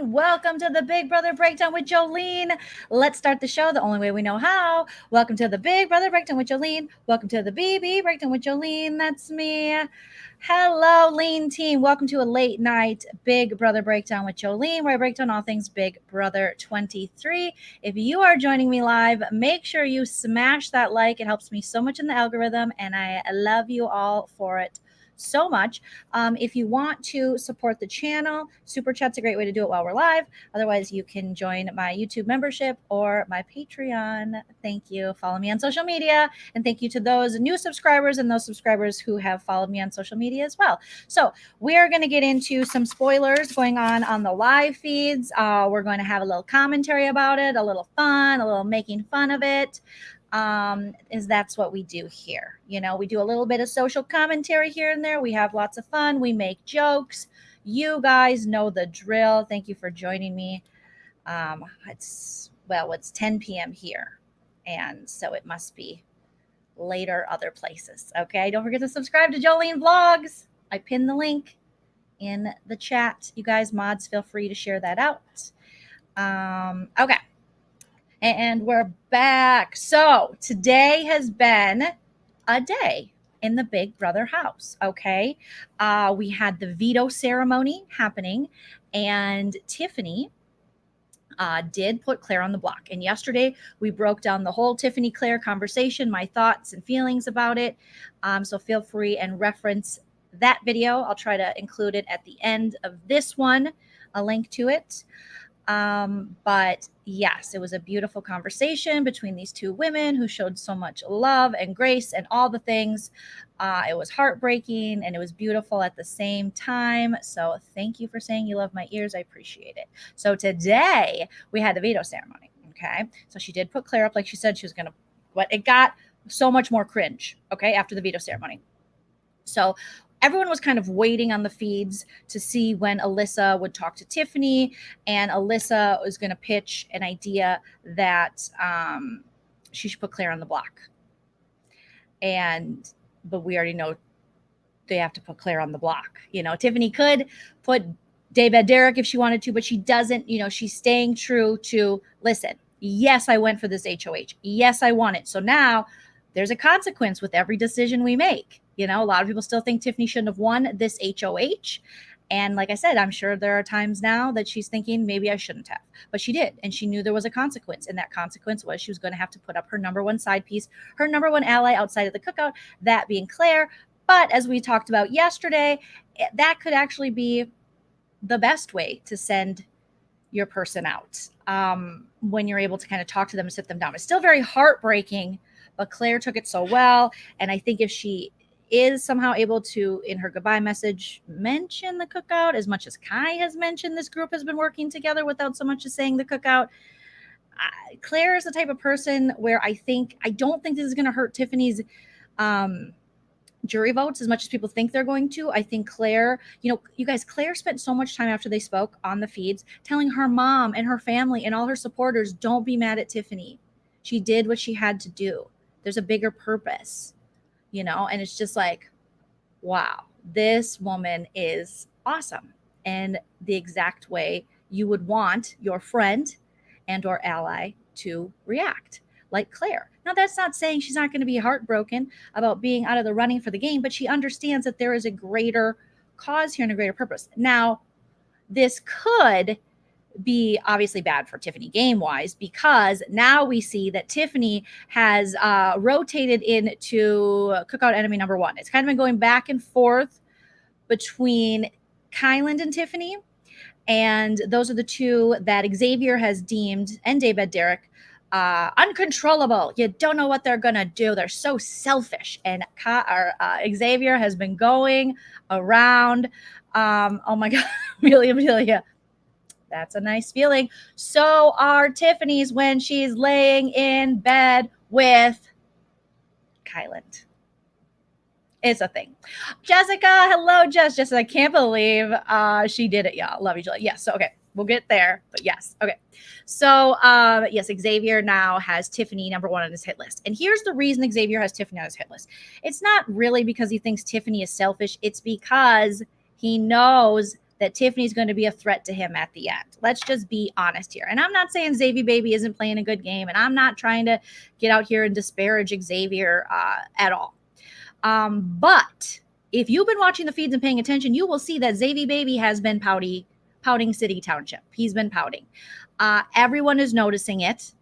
everyone. Welcome to the Big Brother Breakdown with Joleen. Let's start the show the only way we know how. Welcome to the Big Brother Breakdown with Joleen. Welcome to the BB Breakdown with Joleen. That's me. Hello, Leen Team. Welcome to a late night Big Brother Breakdown with Joleen, where I break down all things Big Brother 23. If you are joining me live, make sure you smash that like. It helps me so much in the algorithm, and I love you all for it so much. If you want to support the channel, Super Chat's a great way to do it while we're live. Otherwise, you can join my YouTube membership or my Patreon. Thank you. Follow me on social media. And thank you to those new subscribers and those subscribers who have followed me on social media as well. So we are going to get into some spoilers going on the live feeds. We're going to have a little commentary about it, a little fun, a little making fun of it. That's what we do here. You know, we do a little bit of social commentary here and there. We have lots of fun. We make jokes. You guys know the drill. Thank you for joining me. It's 10 p.m. here, and so it must be later other places. Okay, don't forget to subscribe to Joleen Vlogs. I pinned the link in the chat. You guys, mods, feel free to share that out. Okay. And we're back. So today has been a day in the Big Brother house, okay? We had the veto ceremony happening, and Tiffany did put Claire on the block. And yesterday we broke down the whole Tiffany-Claire conversation, my thoughts and feelings about it. So feel free and reference that video. I'll try to include it at the end of this one, a link to it. But yes, it was a beautiful conversation between these two women who showed so much love and grace and all the things. It was heartbreaking and it was beautiful at the same time. So thank you for saying you love my ears. I appreciate it. So today we had the veto ceremony. Okay. So she did put Claire up like she said she was going to, but it got so much more cringe. Okay. After the veto ceremony. So everyone was kind of waiting on the feeds to see when Alyssa would talk to Tiffany, and Alyssa was going to pitch an idea that she should put Claire on the block. But we already know they have to put Claire on the block. You know, Tiffany could put David Derek if she wanted to, but she doesn't. You know, she's staying true to, listen, yes, I went for this HOH. Yes, I want it. So now there's a consequence with every decision we make. You know, a lot of people still think Tiffany shouldn't have won this HOH. And like I said, I'm sure there are times now that she's thinking maybe I shouldn't have. But she did. And she knew there was a consequence. And that consequence was she was going to have to put up her number one side piece, her number one ally outside of the cookout, that being Claire. But as we talked about yesterday, that could actually be the best way to send your person out when you're able to kind of talk to them and sit them down. It's still very heartbreaking, but Claire took it so well. And I think if she is somehow able to, in her goodbye message, mention the cookout as much as Kai has mentioned this group has been working together without so much as saying the cookout. Claire is the type of person where I don't think this is going to hurt Tiffany's jury votes as much as people think they're going to. I think Claire, you know, you guys, Claire spent so much time after they spoke on the feeds telling her mom and her family and all her supporters, don't be mad at Tiffany. She did what she had to do. There's a bigger purpose. You know, and it's just like, wow, this woman is awesome. And the exact way you would want your friend and or ally to react, like Claire. Now, that's not saying she's not going to be heartbroken about being out of the running for the game, but she understands that there is a greater cause here and a greater purpose. Now, this could be obviously bad for Tiffany game-wise, because now we see that Tiffany has rotated into cookout enemy number one. It's kind of been going back and forth between Kyland and Tiffany, and those are the two that Xavier has deemed, and David Derek, uncontrollable. You don't know what they're gonna do. They're so selfish. And Xavier has been going around. Oh my God, Amelia. That's a nice feeling. So are Tiffany's when she's laying in bed with Kyland. It's a thing. Jessica, hello, Jess. I can't believe she did it, y'all. Love you, Julie. Yes, so okay, we'll get there, but yes, okay. So yes, Xavier now has Tiffany number one on his hit list. And here's the reason Xavier has Tiffany on his hit list. It's not really because he thinks Tiffany is selfish. It's because he knows that Tiffany's going to be a threat to him at the end. Let's just be honest here. And I'm not saying Xavier baby isn't playing a good game, and I'm not trying to get out here and disparage Xavier at all. But if you've been watching the feeds and paying attention, you will see that Xavier baby has been pouting city township. He's been pouting. Everyone is noticing it.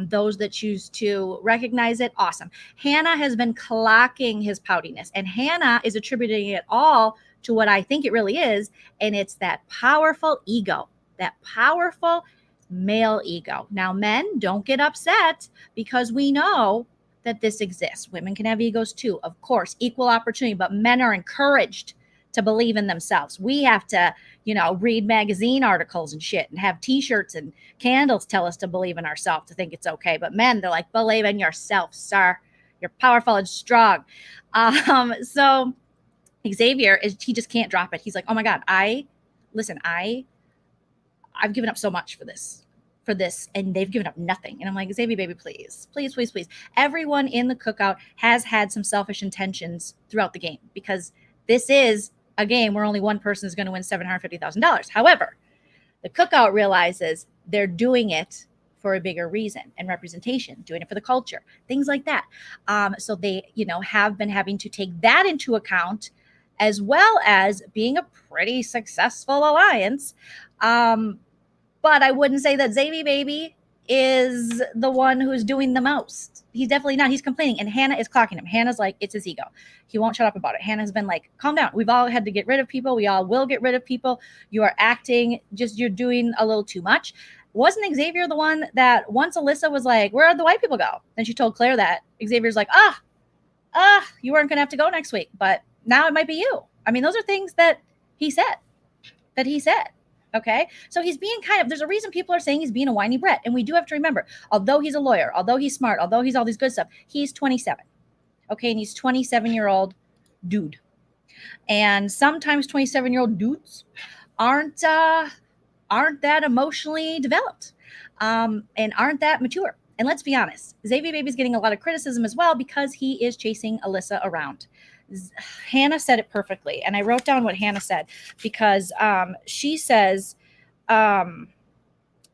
Those that choose to recognize it, awesome. Hannah has been clocking his poutiness, and Hannah is attributing it all to what I think it really is, and it's that powerful ego, that powerful male ego. Now, men, don't get upset because we know that this exists. Women can have egos too, of course, equal opportunity, but men are encouraged to believe in themselves. We have to, read magazine articles and shit and have t-shirts and candles tell us to believe in ourselves, to think it's okay. But men, they're like, believe in yourself, sir. You're powerful and strong. So Xavier he just can't drop it. He's like, oh my God, I've given up so much for this, and they've given up nothing. And I'm like, Xavier baby, please, please, please, please. Everyone in the cookout has had some selfish intentions throughout the game, because this is a game where only one person is going to win $750,000. However, the cookout realizes they're doing it for a bigger reason and representation, doing it for the culture, things like that. So they, have been having to take that into account, as well as being a pretty successful alliance. But I wouldn't say that Xavier baby is the one who's doing the most. He's definitely not. He's complaining, and Hannah is clocking him. Hannah's like, it's his ego. He won't shut up about it. Hannah's been like, calm down. We've all had to get rid of people. We all will get rid of people. You are acting, you're doing a little too much. Wasn't Xavier the one that once Alyssa was like, where'd the white people go? And she told Claire that. Xavier's like, you weren't going to have to go next week, but now it might be you. I mean, those are things that he said. Okay. So he's being there's a reason people are saying he's being a whiny Brett. And we do have to remember, although he's a lawyer, although he's smart, although he's all these good stuff, he's 27. Okay. And he's 27-year-old dude. And sometimes 27-year-old dudes aren't that emotionally developed, and aren't that mature. And let's be honest, Xavier baby's getting a lot of criticism as well because he is chasing Alyssa around. Hannah said it perfectly, and I wrote down what Hannah said, because she says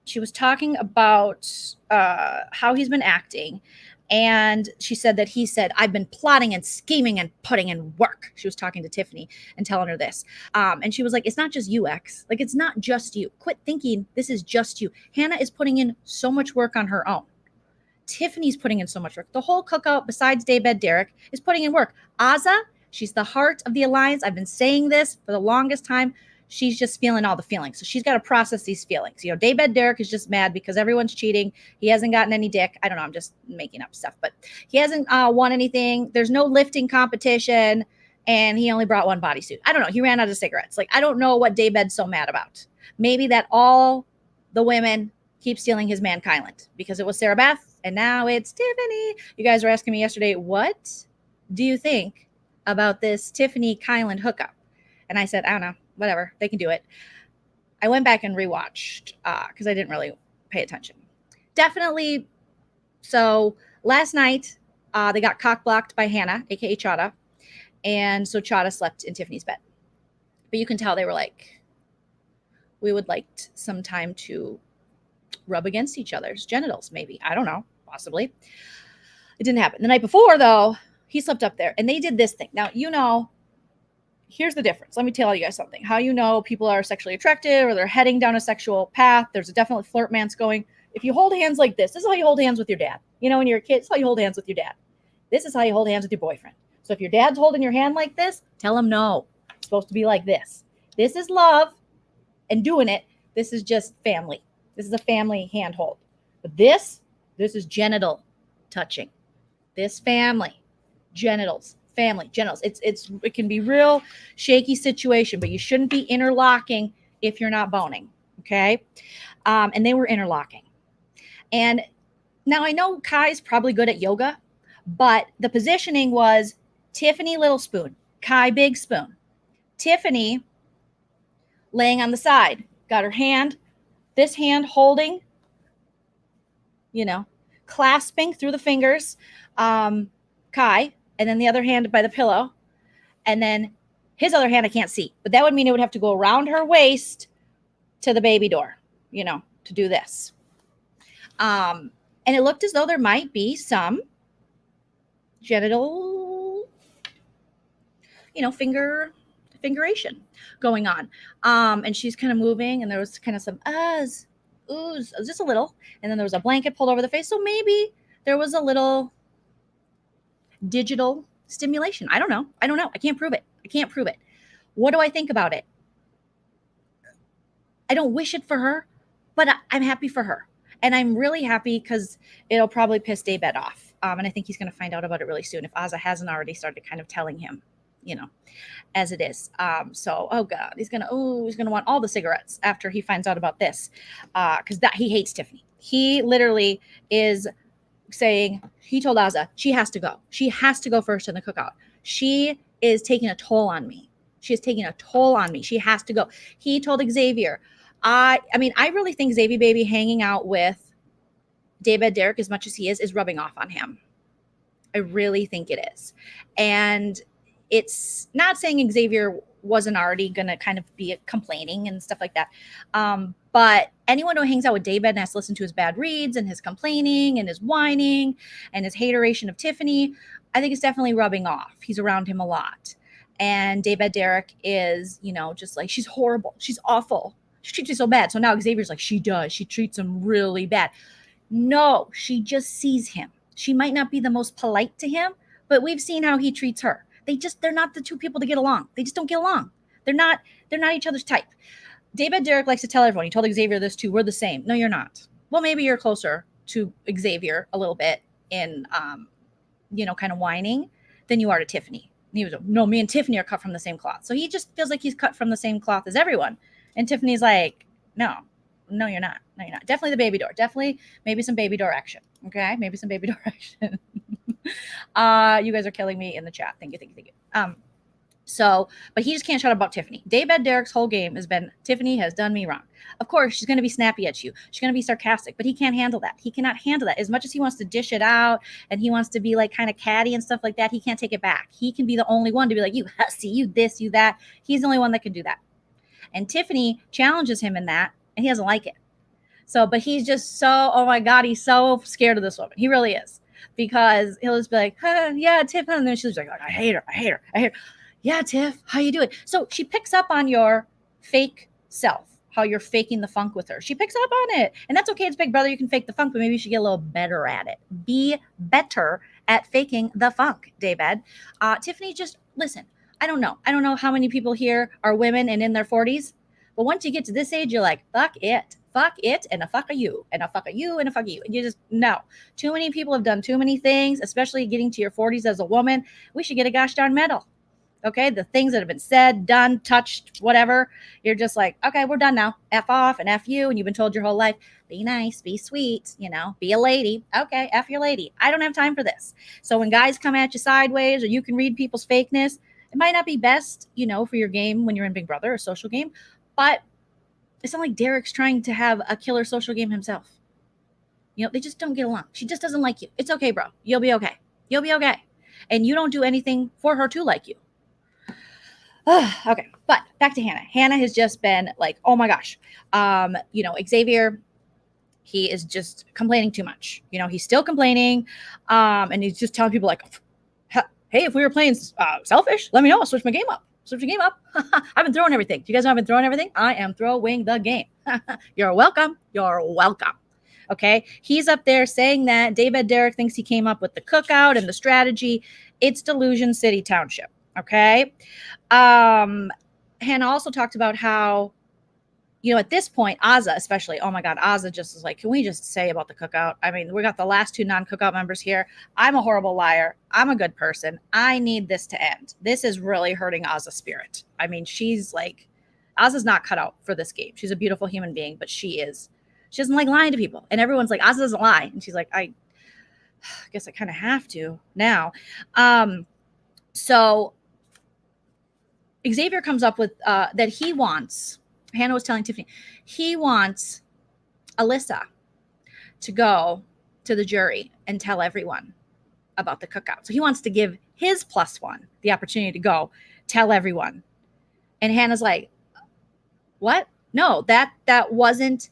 she was talking about how he's been acting, and she said that he said, I've been plotting and scheming and putting in work. She was talking to Tiffany and telling her this, and she was like, it's not just you, X. Like, it's not just you. Quit thinking this is just you. Hannah is putting in so much work on her own. Tiffany's putting in so much work. The whole cookout, besides Daybed Derek, is putting in work. Azah, she's the heart of the alliance. I've been saying this for the longest time. She's just feeling all the feelings. So she's got to process these feelings. Daybed Derek is just mad because everyone's cheating. He hasn't gotten any dick. I don't know. I'm just making up stuff. But he hasn't won anything. There's no lifting competition. And he only brought one bodysuit. I don't know. He ran out of cigarettes. Like, I don't know what Daybed's so mad about. Maybe that all the women keep stealing his man Kyland, because it was Sarah Beth and now it's Tiffany. You guys were asking me yesterday, what do you think about this Tiffany Kyland hookup? And I said, I don't know, whatever, they can do it. I went back and rewatched because I didn't really pay attention. Definitely. So last night they got cock blocked by Hannah, aka Chada, and so Chada slept in Tiffany's bed. But you can tell they were like, we would like some time to rub against each other's genitals, maybe. I don't know, possibly. It didn't happen. The night before, though, he slept up there, and they did this thing. Now, here's the difference. Let me tell you guys something. How people are sexually attracted or they're heading down a sexual path. There's a definite flirtmance going. If you hold hands like this is how you hold hands with your dad. When you're a kid, this is how you hold hands with your dad. This is how you hold hands with your boyfriend. So if your dad's holding your hand like this, tell him no. It's supposed to be like this. This is love, and doing it. This is just family. This is a family handhold. But this is genital touching. This family, genitals, family, genitals. It can be real shaky situation, but you shouldn't be interlocking if you're not boning. Okay. And they were interlocking. And now I know Kai's probably good at yoga, but the positioning was Tiffany little spoon, Kai big spoon. Tiffany laying on the side, got her hand, this hand holding, clasping through the fingers, Kai, and then the other hand by the pillow. And then His other hand I can't see, but that would mean it would have to go around her waist to the baby door, to do this. And it looked as though there might be some genital, fingeration going on. And she's kind of moving, and there was kind of some oohs, just a little. And then there was a blanket pulled over the face. So maybe there was a little digital stimulation. I don't know. I can't prove it. What do I think about it? I don't wish it for her, but I'm happy for her. And I'm really happy because it'll probably piss Daybed off. And I think he's going to find out about it really soon if Azza hasn't already started kind of telling him, as it is. So, oh God, he's going to want all the cigarettes after he finds out about this, because he hates Tiffany. He literally is saying, he told Azza, she has to go. She has to go first in the cookout. She is taking a toll on me. She has to go. He told Xavier, I really think Xavier baby hanging out with Daybed Derek as much as he is rubbing off on him. I really think it is. And it's not saying Xavier wasn't already going to kind of be complaining and stuff like that. But anyone who hangs out with Daybed and has to listen to his bad reads and his complaining and his whining and his hateration of Tiffany, I think it's definitely rubbing off. He's around him a lot. And Daybed Derek is, just like, she's horrible. She's awful. She treats me so bad. So now Xavier's like, she does. She treats him really bad. No, she just sees him. She might not be the most polite to him, but we've seen how he treats her. They're not the two people to get along. They just don't get along. They're not each other's type. Daybed Derek likes to tell everyone, he told Xavier this too, we're the same. No, you're not. Well, maybe you're closer to Xavier a little bit in, kind of whining than you are to Tiffany. And he was, no, me and Tiffany are cut from the same cloth. So he just feels like he's cut from the same cloth as everyone. And Tiffany's like, no, you're not. No, you're not. Definitely the baby door. Definitely maybe some baby door action. Okay? Maybe some baby door action. You guys are killing me in the chat. Thank you. But he just can't shut up about Tiffany. Daybed Derek's whole game has been, Tiffany has done me wrong. Of course, she's going to be snappy at you. She's going to be sarcastic, but he can't handle that. He cannot handle that. As much as he wants to dish it out and he wants to be like kind of catty and stuff like that, he can't take it back. He can be the only one to be like, you hussy, you this, you that. He's the only one that can do that. And Tiffany challenges him in that, and he doesn't like it. So, but he's just so, oh my God, he's so scared of this woman. He really is. Because he'll just be like, yeah, Tiff. And then she's like, I hate her. Yeah, Tiff, how you doing? So she picks up on your fake self, how you're faking the funk with her. She picks up on it. And that's okay. It's Big Brother. You can fake the funk, but maybe you should get a little better at it. Be better at faking the funk, Daybed. Tiffany, just listen. I don't know how many people here are women and in their 40s. But once you get to this age, you're like, fuck it, and a fuck of you, and a fuck of you, and a fuck of you. And you just, no. Too many people have done too many things, especially getting to your 40s as a woman. We should get a gosh darn medal. Okay? The things that have been said, done, touched, whatever. You're just like, okay, we're done now. F off and F you. And you've been told your whole life, be nice, be sweet, be a lady. Okay, F your lady. I don't have time for this. So when guys come at you sideways or you can read people's fakeness, it might not be best, for your game when you're in Big Brother or social game, but it's not like Derek's trying to have a killer social game himself. They just don't get along. She just doesn't like you. It's okay, bro. You'll be okay. And you don't do anything for her to like you. Okay, but back to Hannah. Hannah has just been like, oh my gosh. Xavier, he is just complaining too much. He's still complaining. And he's just telling people like, hey, if we were playing selfish, let me know. I'll switch my game up. I've been throwing everything. Do you guys know I've been throwing everything? I am throwing the game. You're welcome. Okay. He's up there saying that Daybed Derek thinks he came up with the cookout and the strategy. It's Delusion City Township. Okay. Hannah also talked about how, at this point, Azza especially, oh my God, Azza just is like, can we just say about the cookout? I mean, we got the last two non-cookout members here. I'm a horrible liar. I'm a good person. I need this to end. This is really hurting Azza's spirit. I mean, she's like, Azza's not cut out for this game. She's a beautiful human being, but she doesn't like lying to people. And everyone's like, Azza doesn't lie. And she's like, I guess I kind of have to now. So Xavier comes up with that he wants, Hannah was telling Tiffany, he wants Alyssa to go to the jury and tell everyone about the cookout. So he wants to give his +1 the opportunity to go tell everyone. And Hannah's like, what? No, that wasn't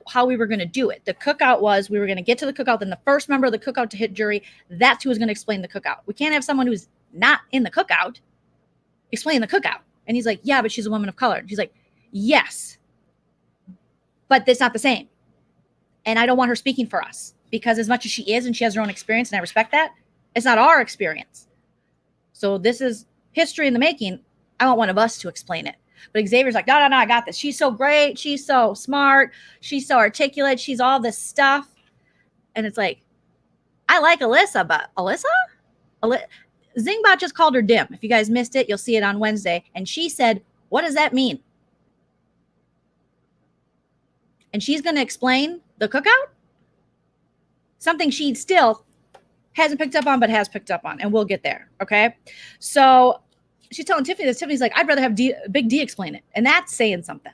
how we were going to do it. The cookout was, we were going to get to the cookout, then the first member of the cookout to hit jury, that's who was going to explain the cookout. We can't have someone who's not in the cookout explain the cookout. And he's like, yeah, but she's a woman of color. And she's like, yes, but it's not the same. And I don't want her speaking for us, because as much as she is and she has her own experience, and I respect that, it's not our experience. So this is history in the making. I want one of us to explain it. But Xavier's like, no, I got this. She's so great. She's so smart. She's so articulate. She's all this stuff. And it's like, I like Alyssa, but Alyssa? Zingbot just called her dim. If you guys missed it, you'll see it on Wednesday. And she said, what does that mean? And she's going to explain the cookout? Something she still hasn't picked up on, but has picked up on. And we'll get there, okay? So she's telling Tiffany this. Tiffany's like, I'd rather have Big D explain it. And that's saying something,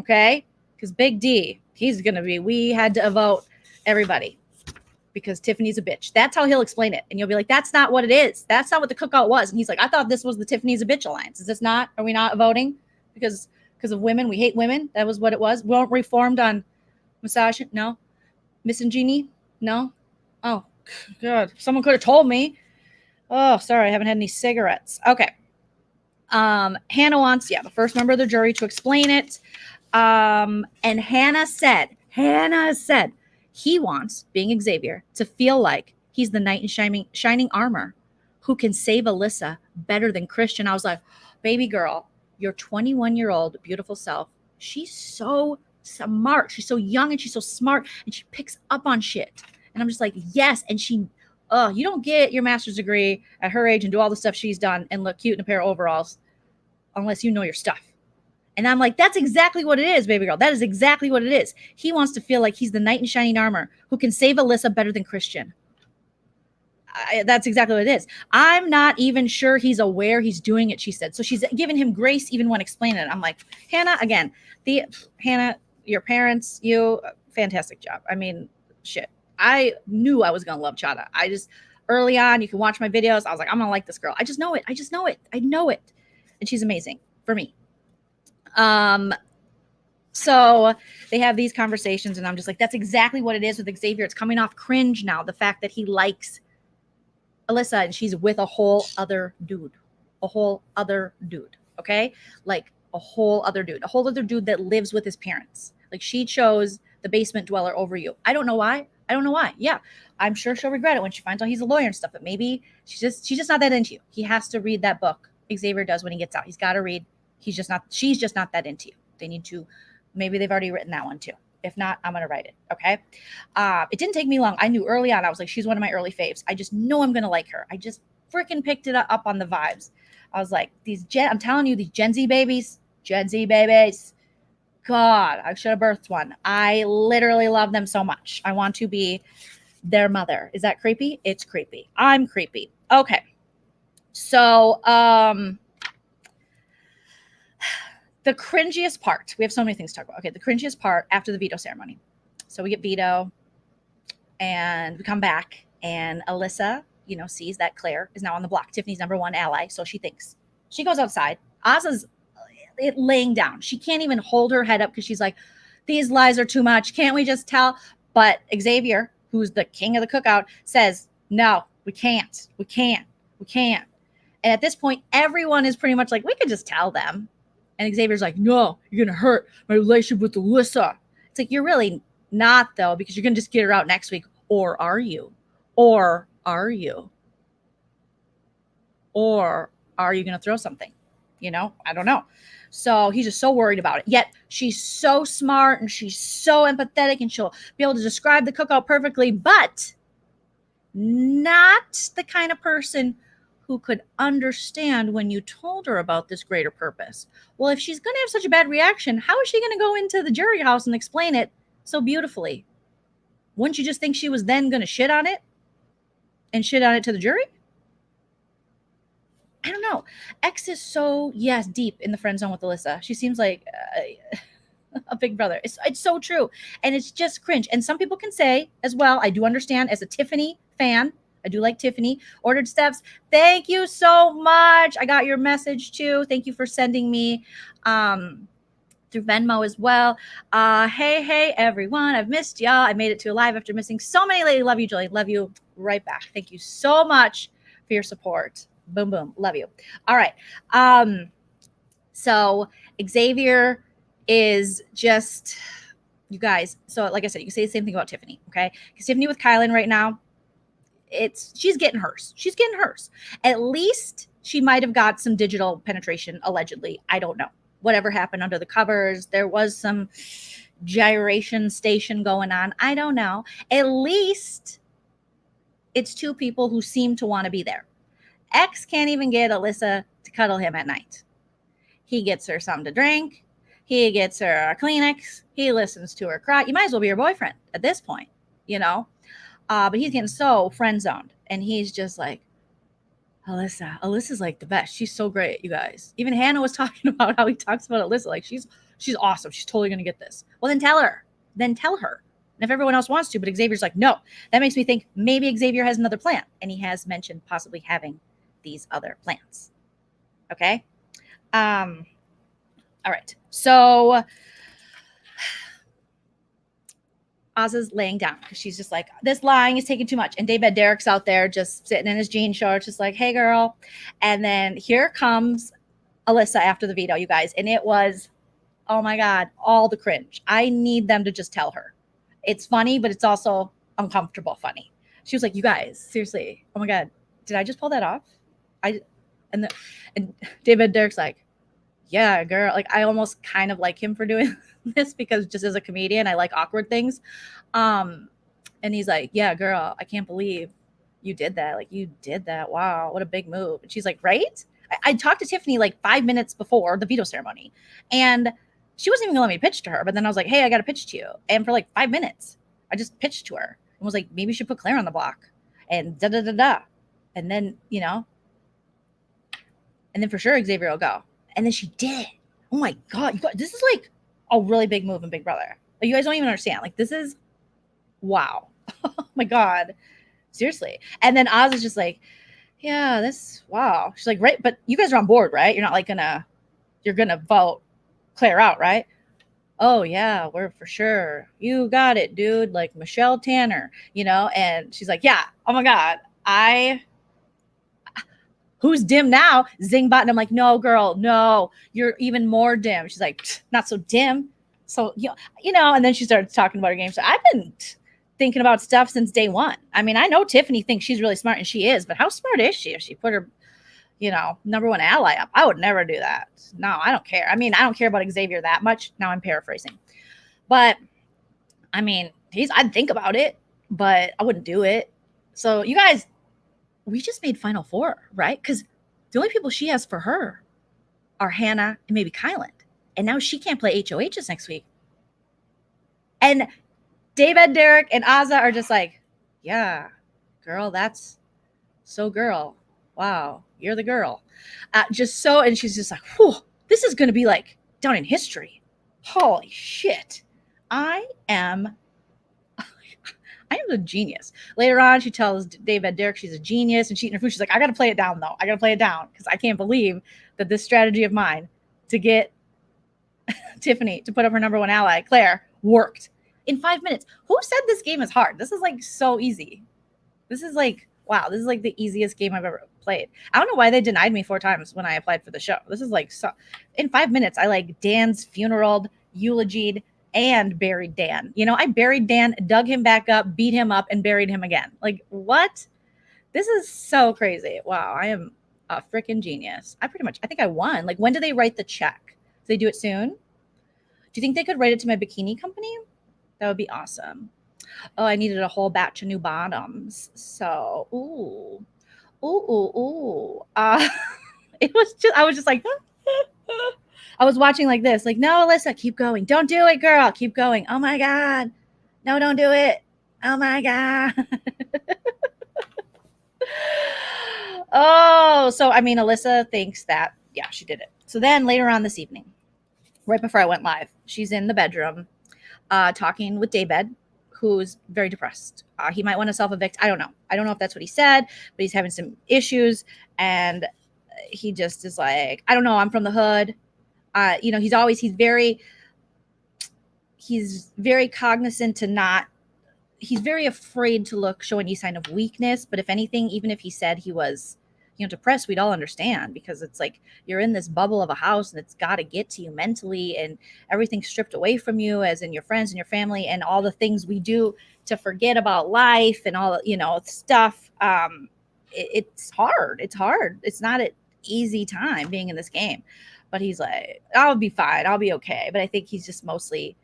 okay? Because Big D, he's going to be, we had to vote everybody because Tiffany's a bitch. That's how he'll explain it. And you'll be like, that's not what it is. That's not what the cookout was. And he's like, I thought this was the Tiffany's a bitch alliance. Is this not? Are we not voting because of women? We hate women. That was what it was. We weren't reformed on misogyny. No. Misogyny. No. Oh, God. Someone could have told me. Oh, sorry. I haven't had any cigarettes. Okay. Hannah wants, the first member of the jury to explain it. And Hannah said, he wants, being Xavier, to feel like he's the knight in shining armor who can save Alyssa better than Christian. I was like, baby girl, your 21-year-old beautiful self, she's so smart. She's so young and she's so smart and she picks up on shit. And I'm just like, yes. And she, you don't get your master's degree at her age and do all the stuff she's done and look cute in a pair of overalls unless you know your stuff. And I'm like, that's exactly what it is, baby girl. That is exactly what it is. He wants to feel like he's the knight in shining armor who can save Alyssa better than Christian. That's exactly what it is. I'm not even sure he's aware he's doing it, she said. So she's giving him grace even when explaining it. I'm like, Hannah, again, Hannah, your parents, you, fantastic job. I mean, shit. I knew I was going to love Chada. I just, early on, you can watch my videos. I was like, I'm going to like this girl. I just know it. I know it. And she's amazing for me. So they have these conversations and I'm just like, that's exactly what it is with Xavier. It's coming off cringe now. The fact that he likes Alyssa and she's with a whole other dude. Okay. Like a whole other dude that lives with his parents. Like she chose the basement dweller over you. I don't know why. Yeah. I'm sure she'll regret it when she finds out he's a lawyer and stuff, but maybe she's just not that into you. He has to read that book. Xavier does when he gets out. He's got to read. She's just not that into you. They need to, maybe they've already written that one too. If not, I'm going to write it. Okay. It didn't take me long. I knew early on, I was like, she's one of my early faves. I just know I'm going to like her. I just freaking picked it up on the vibes. I was like, I'm telling you, these Gen Z babies, God, I should have birthed one. I literally love them so much. I want to be their mother. Is that creepy? It's creepy. I'm creepy. Okay. So, the cringiest part, we have so many things to talk about. Okay, the cringiest part after the veto ceremony. So we get veto and we come back and Alyssa, sees that Claire is now on the block, Tiffany's number one ally. So she thinks. She goes outside. Ozza's laying down. She can't even hold her head up because she's like, these lies are too much. Can't we just tell? But Xavier, who's the king of the cookout, says, no, we can't. And at this point, everyone is pretty much like, we could just tell them. And Xavier's like, no, you're going to hurt my relationship with Alyssa. It's like, you're really not, though, because you're going to just get her out next week. Or are you? Or are you going to throw something? I don't know. So he's just so worried about it. Yet she's so smart and she's so empathetic and she'll be able to describe the cookout perfectly, but not the kind of person who could understand when you told her about this greater purpose. Well, if she's going to have such a bad reaction, how is she going to go into the jury house and explain it so beautifully? Wouldn't you just think she was then going to shit on it and shit on it to the jury? I don't know. X is so, deep in the friend zone with Alyssa. She seems like a big brother. It's so true. And it's just cringe. And some people can say as well, I do understand as a Tiffany fan, I do like Tiffany. Ordered steps. Thank you so much. I got your message too. Thank you for sending me through Venmo as well. Hey, everyone. I've missed y'all. I made it to a live after missing so many lately. Love you, Joleen. Love you right back. Thank you so much for your support. Boom, boom. Love you. All right. So Xavier is just, you guys. So like I said, you can say the same thing about Tiffany. Okay. Because Tiffany with Kyland right now, she's getting hers. She's getting hers. At least she might have got some digital penetration, allegedly. I don't know. Whatever happened under the covers, there was some gyration station going on. I don't know. At least it's two people who seem to want to be there. X can't even get Alyssa to cuddle him at night. He gets her something to drink. He gets her a Kleenex. He listens to her cry. You might as well be your boyfriend at this point, you know? But he's getting so friend zoned. And he's just like, Alyssa's like the best. She's so great, you guys. Even Hannah was talking about how he talks about Alyssa. Like, she's awesome. She's totally going to get this. Well, then tell her. And if everyone else wants to, but Xavier's like, no. That makes me think maybe Xavier has another plan. And he has mentioned possibly having these other plans. Okay? All right. So Oz's laying down because she's just like, this lying is taking too much. And Daybed Derek's out there just sitting in his jean shorts, just like, hey, girl. And then here comes Alyssa after the veto, you guys. And it was, oh, my God, all the cringe. I need them to just tell her. It's funny, but it's also uncomfortable funny. She was like, you guys, seriously, oh, my God, did I just pull that off? And Daybed Derek's like, yeah, girl, like I almost kind of like him for doing this because just as a comedian, I like awkward things. And he's like, yeah, girl, I can't believe you did that. Like you did that. Wow. What a big move. And she's like, right? I talked to Tiffany like 5 minutes before the veto ceremony and she wasn't even gonna let me pitch to her. But then I was like, hey, I got to pitch to you. And for like 5 minutes, I just pitched to her and was like, maybe you should put Claire on the block and da. And then, you know, and then for sure Xavier will go. And then she did. Oh my God. This is like a really big move in Big Brother. Like, you guys don't even understand. Like, this is, wow. Oh my God. Seriously. And then Oz is just like, yeah, wow. She's like, right. But you guys are on board, right? You're not like you're going to vote Claire out, right? Oh yeah, we're for sure. You got it, dude. Like Michelle Tanner, you know? And she's like, yeah. Oh my God. Who's dim now? Zing bot. And I'm like, no, girl, no, you're even more dim. She's like, not so dim. So, you know, and then she started talking about her game. So I've been thinking about stuff since day one. I mean, I know Tiffany thinks she's really smart and she is, but how smart is she if she put her, you know, number one ally up? I would never do that. No, I don't care. I mean, I don't care about Xavier that much. Now I'm paraphrasing. But I mean, I'd think about it, but I wouldn't do it. So you guys, we just made Final Four, right? Because the only people she has for her are Hannah and maybe Kyland. And now she can't play HOHs next week. And Daybed, Derek, and Azza are just like, yeah, girl, that's so girl. Wow, you're the girl. And she's just like, whew, this is going to be like down in history. Holy shit. I am a genius. Later on, she tells Daybed Derek she's a genius and she's eating her food. She's like, I got to play it down, though. I got to play it down because I can't believe that this strategy of mine to get Tiffany to put up her number one ally, Claire, worked in 5 minutes. Who said this game is hard? This is like so easy. This is like, wow, this is like the easiest game I've ever played. I don't know why they denied me 4 times when I applied for the show. This is like, so in 5 minutes, I like Dan's funeral, eulogied, and buried Dan. You know, I buried Dan, dug him back up, beat him up, and buried him again. Like, what? This is so crazy. Wow, I am a freaking genius. I think I won. Like, when do they write the check? Do they do it soon? Do you think they could write it to my bikini company? That would be awesome. Oh, I needed a whole batch of new bottoms. So, ooh. It was just, I was just like, I was watching like this, like, no, Alyssa, keep going. Don't do it, girl. Keep going. Oh my God. No, don't do it. Oh my God. Oh, so I mean, Alyssa thinks that, yeah, she did it. So then later on this evening, right before I went live, she's in the bedroom talking with Daybed, who's very depressed. He might want to self-evict. I don't know. I don't know if that's what he said, but he's having some issues. And he just is like, I don't know. I'm from the hood. He's very cognizant to not, he's very afraid to show any sign of weakness. But if anything, even if he said he was, depressed, we'd all understand, because it's like you're in this bubble of a house and it's got to get to you mentally, and everything's stripped away from you, as in your friends and your family and all the things we do to forget about life and all, stuff. It's hard. It's not an easy time being in this game. But he's like, I'll be fine. I'll be okay. But I think he's just mostly,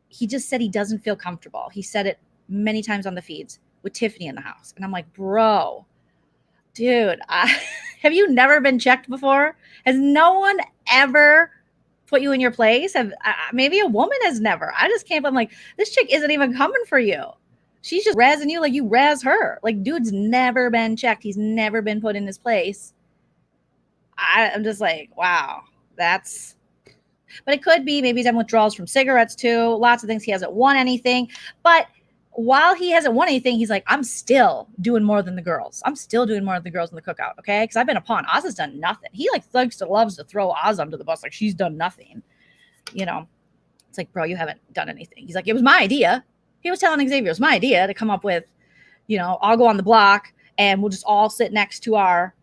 he just said he doesn't feel comfortable. He said it many times on the feeds with Tiffany in the house. And I'm like, bro, dude, have you never been checked before? Has no one ever put you in your place? Maybe a woman has never. I just can't. I'm like, this chick isn't even coming for you. She's just razzing you like you razz her. Like, dude's never been checked. He's never been put in his place. I'm just like, wow, that's. But it could be maybe he's having withdrawals from cigarettes too. Lots of things. He hasn't won anything. But while he hasn't won anything, he's like, I'm still doing more than the girls. I'm still doing more than the girls in the cookout, okay? Because I've been a pawn. Oz's done nothing. He loves to throw Oz under the bus like she's done nothing. It's like, bro, you haven't done anything. He's like, it was my idea. He was telling Xavier, it was my idea to come up with, I'll go on the block and we'll just all sit next to our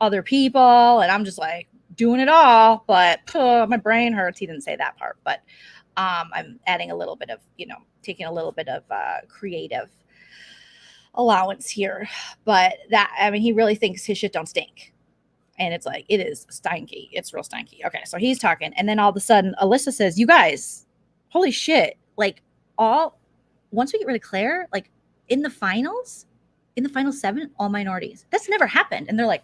other people. And I'm just like doing it all. But my brain hurts. He didn't say that part. But I'm adding a little bit of, taking a little bit of creative allowance here. But he really thinks his shit don't stink. And it's like, it is stinky. It's real stinky. Okay, so he's talking. And then all of a sudden, Alyssa says, you guys, holy shit. Like, once we get rid of Claire, like in the final 7, all minorities. That's never happened. And they're like,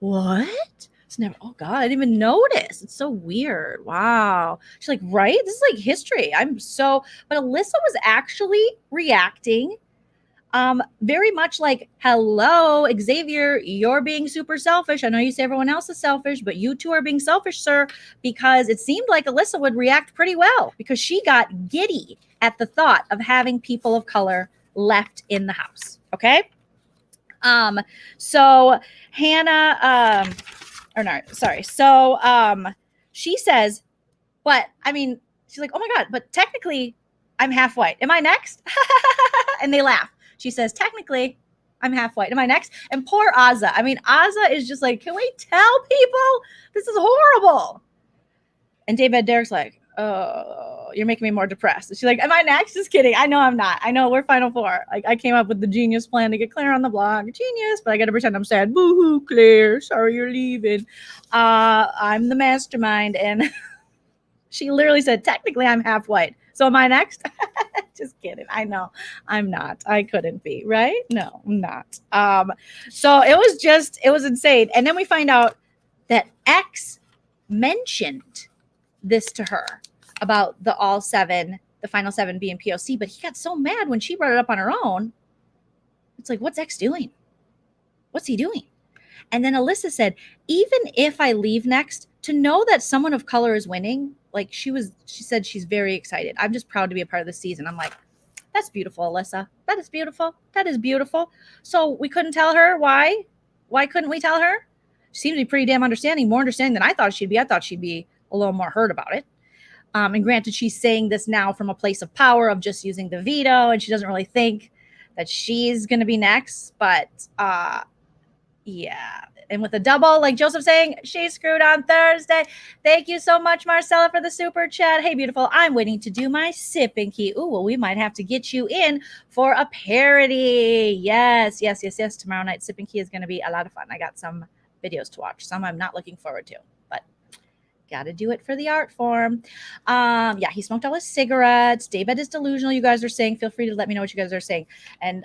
what? It's never, oh God, I didn't even notice. It's so weird. Wow. She's like, right? This is like history. But Alyssa was actually reacting very much like, hello, Xavier, you're being super selfish. I know you say everyone else is selfish, but you two are being selfish, sir, because it seemed like Alyssa would react pretty well because she got giddy at the thought of having people of color left in the house. Okay. So Hannah, she says, but she's like, oh my God, but technically I'm half white. Am I next? And they laugh. She says, technically I'm half white. Am I next? And poor Azza. Azza is just like, can we tell people this is horrible? And David Derek's like, oh, you're making me more depressed. And she's like, am I next? Just kidding. I know I'm not. I know we're Final Four. I came up with the genius plan to get Claire on the block. Genius, but I got to pretend I'm sad. Boo-hoo, Claire. Sorry you're leaving. I'm the mastermind. And she literally said, technically I'm half white. So am I next? Just kidding. I know I'm not. I couldn't be, right? No, I'm not. So it was insane. And then we find out that X mentioned this to her about the final 7 being POC, but he got so mad when she brought it up on her own. It's like, what's X doing? What's he doing? And then Alyssa said, even if I leave next, to know that someone of color is winning, like she said she's very excited. I'm just proud to be a part of the season. I'm like, that's beautiful, Alyssa. That is beautiful. That is beautiful. So we couldn't tell her why? Why couldn't we tell her? She seems to be pretty damn understanding, more understanding than I thought she'd be. I thought she'd be a little more hurt about it. And granted, she's saying this now from a place of power of just using the veto, and she doesn't really think that she's going to be next. But yeah. And with a double, like Joseph saying, she screwed on Thursday. Thank you so much, Marcella, for the super chat. Hey, beautiful. I'm waiting to do my sipping key. Ooh, well, we might have to get you in for a parody. Yes. Tomorrow night, sipping key is going to be a lot of fun. I got some videos to watch. Some I'm not looking forward to, but got to do it for the art form. Yeah, he smoked all his cigarettes. David is delusional, you guys are saying. Feel free to let me know what you guys are saying and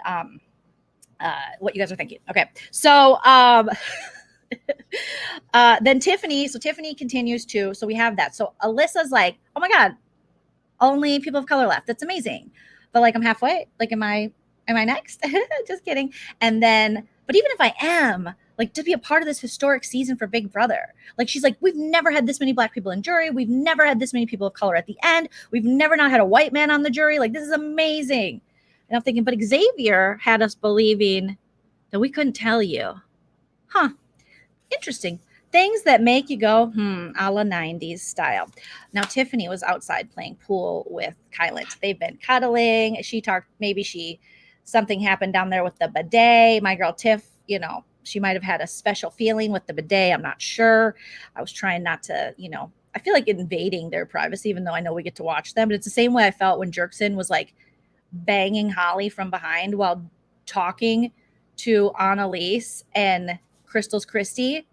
what you guys are thinking. Okay, so then Tiffany continues to, so we have that. So Alyssa's like, oh my God, only people of color left. That's amazing. But like, I'm halfway. Like, am I next? Just kidding. And then, but even if I am, like, to be a part of this historic season for Big Brother, like, she's like, we've never had this many Black people in jury. We've never had this many people of color at the end. We've never not had a white man on the jury. Like, this is amazing. And I'm thinking, but Xavier had us believing that we couldn't tell you. Huh. Interesting. Things that make you go, a la 90s style. Now, Tiffany was outside playing pool with Kyland. They've been cuddling. She talked, something happened down there with the bidet. My girl Tiff, she might have had a special feeling with the bidet. I'm not sure. I was trying not to, I feel like invading their privacy, even though I know we get to watch them. But it's the same way I felt when Jerkson was like banging Holly from behind while talking to Annalise and Crystal's Christy.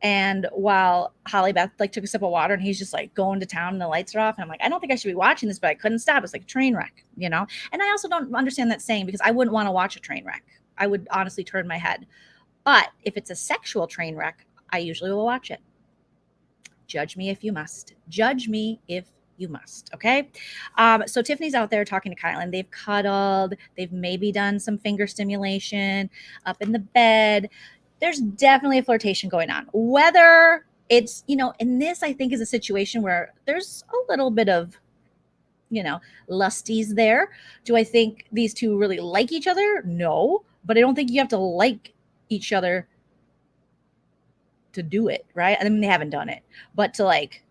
And while Holly Beth like took a sip of water and he's just like going to town and the lights are off. And I'm like, I don't think I should be watching this, but I couldn't stop. It's like a train wreck, And I also don't understand that saying because I wouldn't want to watch a train wreck. I would honestly turn my head. But if it's a sexual train wreck, I usually will watch it. Judge me if you must. Judge me if you must. Okay. So Tiffany's out there talking to Kyland. They've cuddled. They've maybe done some finger stimulation up in the bed. There's definitely a flirtation going on. Whether it's, and this I think is a situation where there's a little bit of, lusties there. Do I think these two really like each other? No, but I don't think you have to like each other to do it, right? I mean, they haven't done it, but to like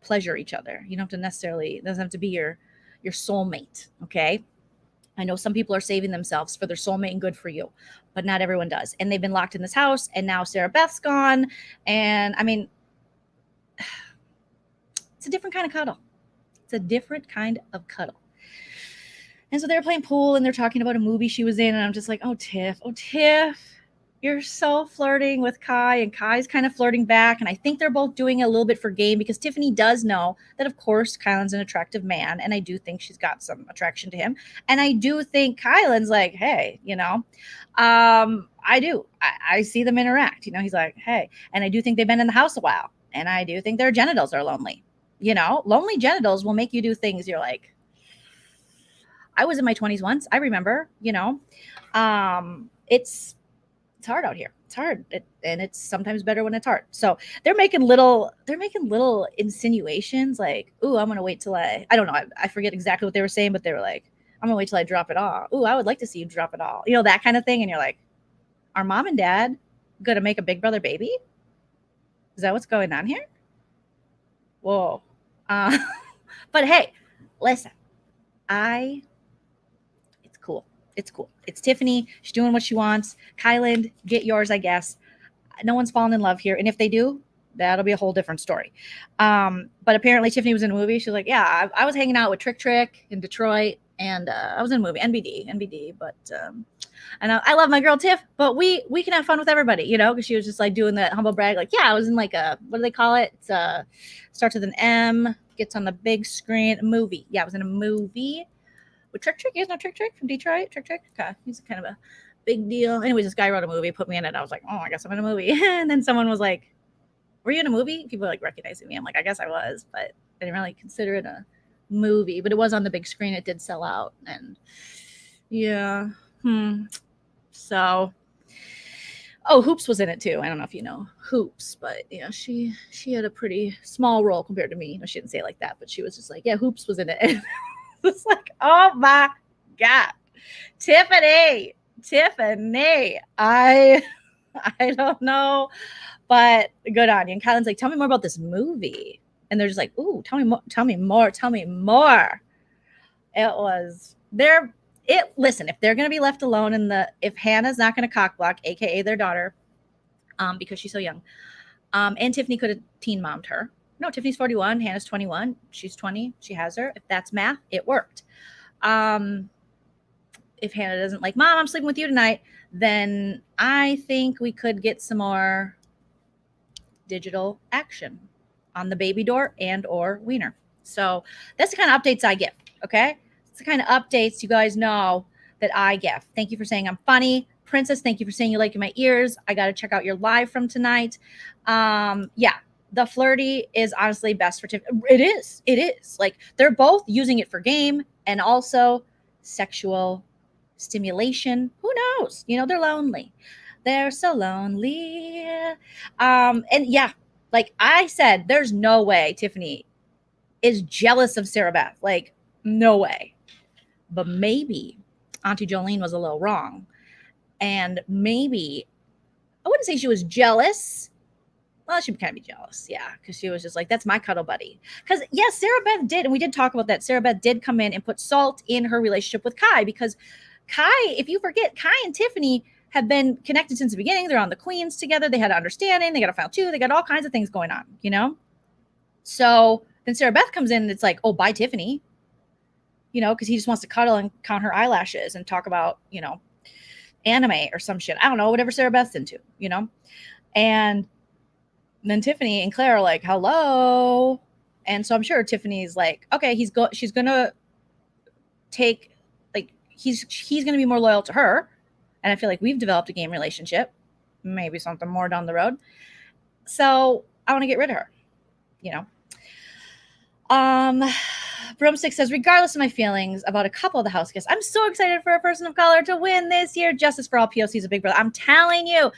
pleasure each other. You don't have to necessarily, it doesn't have to be your soulmate, okay? I know some people are saving themselves for their soulmate and good for you, but not everyone does. And they've been locked in this house and now Sarah Beth's gone. And I mean, it's a different kind of cuddle. It's a different kind of cuddle. And so they're playing pool and they're talking about a movie she was in. And I'm just like, oh, Tiff, you're so flirting with Kai and Kai's kind of flirting back. And I think they're both doing it a little bit for game because Tiffany does know that, of course, Kyland's an attractive man. And I do think she's got some attraction to him. And I do think Kyland's like, hey, I do. I see them interact. He's like, hey. And I do think they've been in the house a while. And I do think their genitals are lonely. Lonely genitals will make you do things you're like, I was in my 20s once. I remember, it's hard out here. It's hard. And it's sometimes better when it's hard. So they're making little insinuations like, ooh, I'm going to wait till I don't know. I forget exactly what they were saying, but they were like, I'm going to wait till I drop it all. Ooh, I would like to see you drop it all. That kind of thing. And you're like, are mom and dad going to make a big brother baby? Is that what's going on here? Whoa. But hey, listen, it's cool. It's cool. It's Tiffany. She's doing what she wants. Kyland, get yours, I guess. No one's fallen in love here. And if they do, that'll be a whole different story. But apparently Tiffany was in a movie. She's like, yeah, I was hanging out with Trick in Detroit. And I was in a movie, NBD. But and I love my girl Tiff. But we can have fun with everybody, because she was just like doing that humble brag. Like, yeah, I was in like what do they call it? It's starts with an M, gets on the big screen. Movie. Yeah, I was in a movie. With Trick. You guys know Trick from Detroit? Trick. Okay. He's kind of a big deal. Anyways, this guy wrote a movie, put me in it. I was like, oh, I guess I'm in a movie. And then someone was like, were you in a movie? People were like recognizing me. I'm like, I guess I was, but I didn't really consider it a movie. But it was on the big screen. It did sell out. And yeah. So, Hoops was in it too. I don't know if you know Hoops, but yeah, she had a pretty small role compared to me. She didn't say it like that, but she was just like, yeah, Hoops was in it. It's like, oh my God, Tiffany, I don't know, but good on you. And Kyland's like, tell me more about this movie. And they're just like, ooh, tell me more. It was listen, if they're going to be left alone if Hannah's not going to cock block, AKA their daughter, because she's so young, and Tiffany could have teen mommed her. No, Tiffany's 41. Hannah's 21. She's 20. She has her. If that's math, it worked. If Hannah doesn't like, Mom, I'm sleeping with you tonight, then I think we could get some more digital action on the baby door and or wiener. So that's the kind of updates I give. Okay. It's the kind of updates you guys know that I give. Thank you for saying I'm funny. Princess, thank you for saying you like my ears. I got to check out your live from tonight. Yeah. The flirty is honestly best for Tiff. It is. Like they're both using it for game and also sexual stimulation. Who knows? They're lonely. They're so lonely. And yeah, like I said, there's no way Tiffany is jealous of Sarah Beth. Like, no way. but maybe Auntie Joleen was a little wrong. And maybe, I wouldn't say she was jealous. Well, she kind of be jealous, yeah, because she was just like, that's my cuddle buddy. Because, yes, Sarah Beth did, and we did talk about that. Sarah Beth did come in and put salt in her relationship with Kai, because Kai, if you forget, Kai and Tiffany have been connected since the beginning. They're on the Queens together. They had understanding. They got a file too. They got all kinds of things going on, you know? So then Sarah Beth comes in and it's like, oh, bye, Tiffany. You know, because he just wants to cuddle and count her eyelashes and talk about, you know, anime or some shit. I don't know, whatever Sarah Beth's into, you know? And then Tiffany and Claire are like, hello. And so I'm sure Tiffany's like, okay, she's going to take, like, he's going to be more loyal to her. And I feel like we've developed a game relationship, maybe something more down the road. So I want to get rid of her, you know? Broomstick says, regardless of my feelings about a couple of the house guests, I'm so excited for a person of color to win this year. Justice for all POCs of Big Brother. I'm telling you,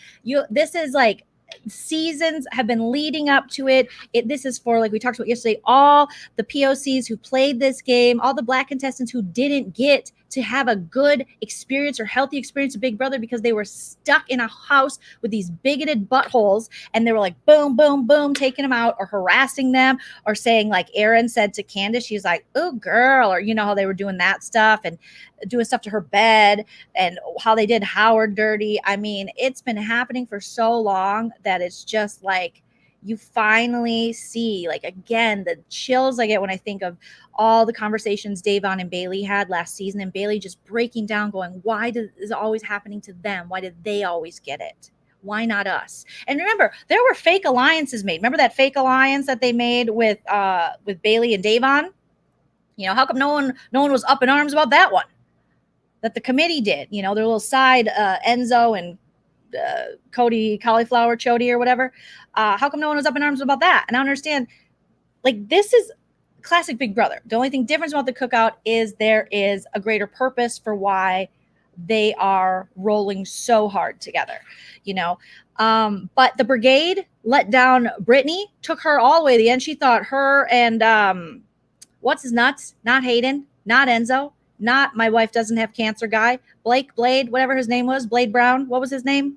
this is like, seasons have been leading up to it. This is for, like we talked about yesterday, all the POCs who played this game, all the Black contestants who didn't get to have a good experience or healthy experience of Big Brother because they were stuck in a house with these bigoted buttholes, and they were like, boom, boom, boom, taking them out or harassing them or saying, like Erin said to Candace, she's like, oh, girl, or you know how they were doing that stuff and doing stuff to her bed and how they did Howard dirty. I mean, it's been happening for so long that it's just like, you finally see, like, again, the chills I get when I think of all the conversations Davon and Bailey had last season, and Bailey just breaking down going, why is it always happening to them? Why did they always get it? Why not us? And remember, there were fake alliances made. Remember that fake alliance that they made with Bailey and Davon? You know, how come no one was up in arms about that one? That the committee did, you know, their little side Enzo and Cody Cauliflower Chody or whatever. How come no one was up in arms about that? And I don't understand. Like, this is classic Big Brother. The only thing different about the cookout is there is a greater purpose for why they are rolling so hard together, you know. But the brigade let down Brittany, took her all the way to the end. She thought her and what's his nuts? Not Hayden, not Enzo, not my wife doesn't have cancer guy, Blade, whatever his name was, Blade Brown. What was his name?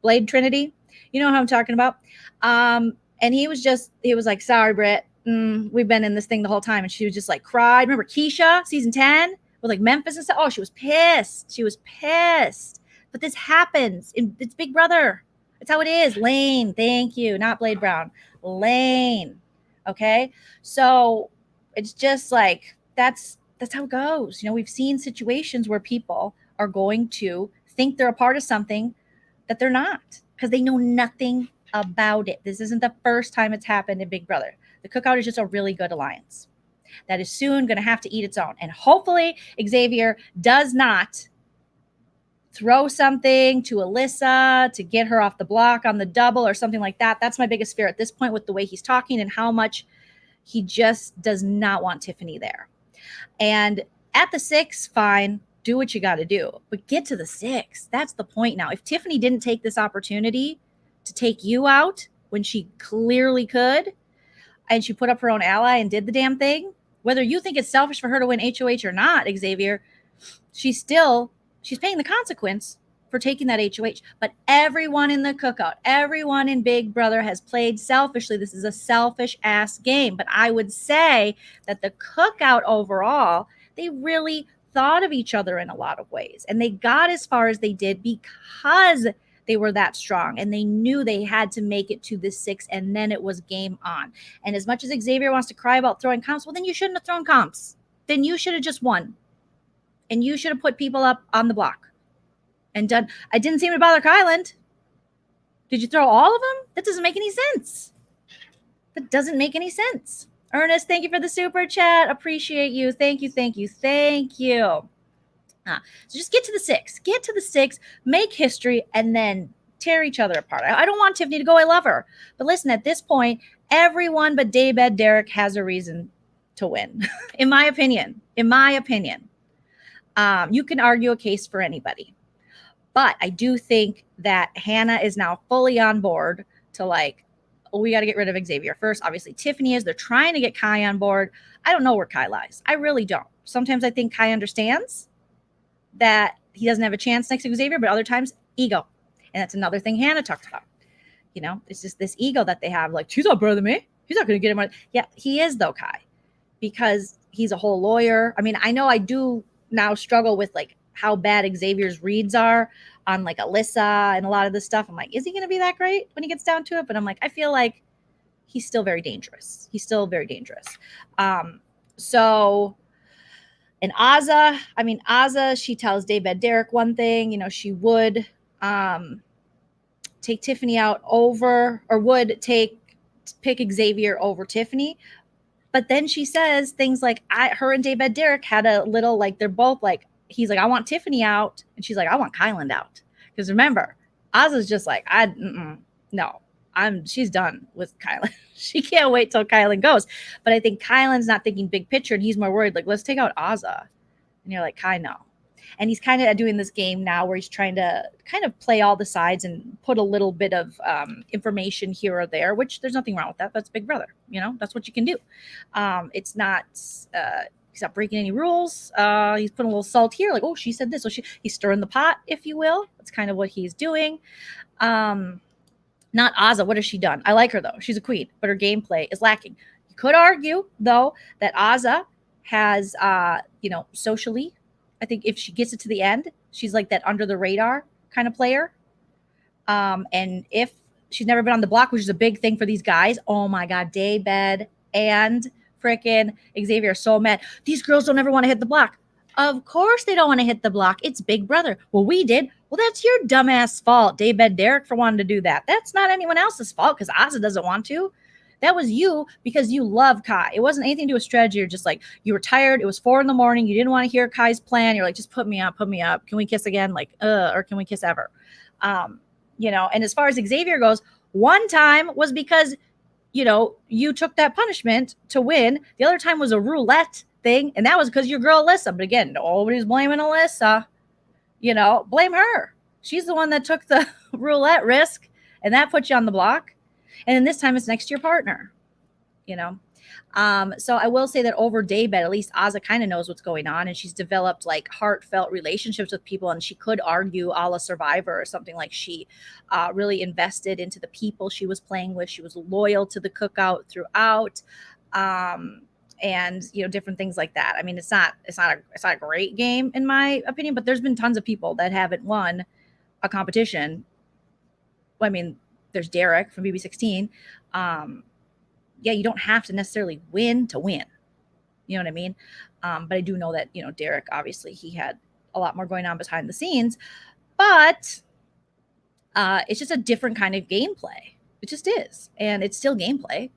Blade Trinity. You know how I'm talking about. And he was like, sorry, Britt. We've been in this thing the whole time. And she was just like cried. Remember Keisha, season 10 with like Memphis and stuff? Oh, she was pissed. But this happens. It's Big Brother. It's how it is. Lane, thank you. Not Blade Brown. Lane. Okay. So it's just like, that's how it goes. You know, we've seen situations where people are going to think they're a part of something that they're not because they know nothing about it. This isn't the first time it's happened in Big Brother. The cookout is just a really good alliance that is soon going to have to eat its own. And hopefully Xavier does not throw something to Alyssa to get her off the block on the double or something like that. That's my biggest fear at this point with the way he's talking and how much he just does not want Tiffany there. And at the 6, fine, do what you got to do, but get to the 6. That's the point now. If Tiffany didn't take this opportunity to take you out when she clearly could, and she put up her own ally and did the damn thing, whether you think it's selfish for her to win HOH or not, Xavier, she's paying the consequence for taking that HOH. But everyone in the cookout, everyone in Big Brother has played selfishly. This is a selfish ass game. But I would say that the cookout overall, they really thought of each other in a lot of ways. And they got as far as they did because they were that strong and they knew they had to make it to the 6, and then it was game on. And as much as Xavier wants to cry about throwing comps, well, then you shouldn't have thrown comps. Then you should have just won. And you should have put people up on the block and done. I didn't seem to bother Kyland. Did you throw all of them? That doesn't make any sense. That doesn't make any sense. Ernest, thank you for the super chat. Appreciate you. Thank you. So just get to the 6. Get to the 6, make history, and then tear each other apart. I don't want Tiffany to go. I love her. But listen, at this point, everyone but Daybed Derek has a reason to win, in my opinion. You can argue a case for anybody. But I do think that Hannah is now fully on board to like, we got to get rid of Xavier first. Obviously, Tiffany is. They're trying to get Kai on board. I don't know where Kai lies. I really don't. Sometimes I think Kai understands that he doesn't have a chance next to Xavier, but other times ego. And that's another thing Hannah talked about. You know, it's just this ego that they have. Like, he's not better than me. He's not going to get him. Yeah, he is though, Kai, because he's a whole lawyer. I mean, I know I do now struggle with like how bad Xavier's reads are on like Alyssa and a lot of this stuff. I'm like, is he going to be that great when he gets down to it? But I'm like, I feel like he's still very dangerous. He's still very dangerous. So, and Azah, she tells Daybed Derek one thing, you know, she would take Tiffany out over, or would pick Xavier over Tiffany. But then she says things like, her and Daybed Derek had a little, like, they're both like, he's like, I want Tiffany out. And she's like, I want Kyland out. Because remember, Azah's just like, no, she's done with Kyland. She can't wait till Kyland goes. But I think Kyland's not thinking big picture, and he's more worried, like, let's take out Azah. And you're like, Kai, no. And he's kind of doing this game now where he's trying to kind of play all the sides and put a little bit of information here or there, which there's nothing wrong with that. That's Big Brother. You know, that's what you can do. It's not, he's not breaking any rules. He's putting a little salt here. Like, oh, she said this. So he's stirring the pot, if you will. That's kind of what he's doing. Not Azah. What has she done? I like her, though. She's a queen, but her gameplay is lacking. You could argue, though, that Azah has, socially, I think if she gets it to the end, she's like that under the radar kind of player. And if she's never been on the block, which is a big thing for these guys. Oh my God, Daybed and frickin' Xavier are so mad. These girls don't ever want to hit the block. Of course they don't want to hit the block. It's Big Brother. Well, we did. Well, that's your dumbass fault, Daybed Derek, for wanting to do that. That's not anyone else's fault because Azah doesn't want to. That was you because you love Kai. It wasn't anything to do with strategy. You're just like, you were tired. It was 4 a.m. You didn't want to hear Kai's plan. You're like, just put me up. Can we kiss again? Like, or can we kiss ever? And as far as Xavier goes, one time was because, you took that punishment to win. The other time was a roulette thing. And that was because your girl, Alyssa. But again, nobody's blaming Alyssa. Blame her. She's the one that took the roulette risk, and that put you on the block. And then this time it's next to your partner, So I will say that over Daybed, at least Azah kind of knows what's going on, and she's developed like heartfelt relationships with people. And she could argue a la Survivor or something, like she really invested into the people she was playing with. She was loyal to the cookout throughout, and different things like that. I mean, it's not a great game in my opinion, but there's been tons of people that haven't won a competition. I mean, there's Derek from BB16. You don't have to necessarily win to win. You know what I mean? But I do know that, Derek, obviously he had a lot more going on behind the scenes, but it's just a different kind of gameplay. It just is. And it's still gameplay.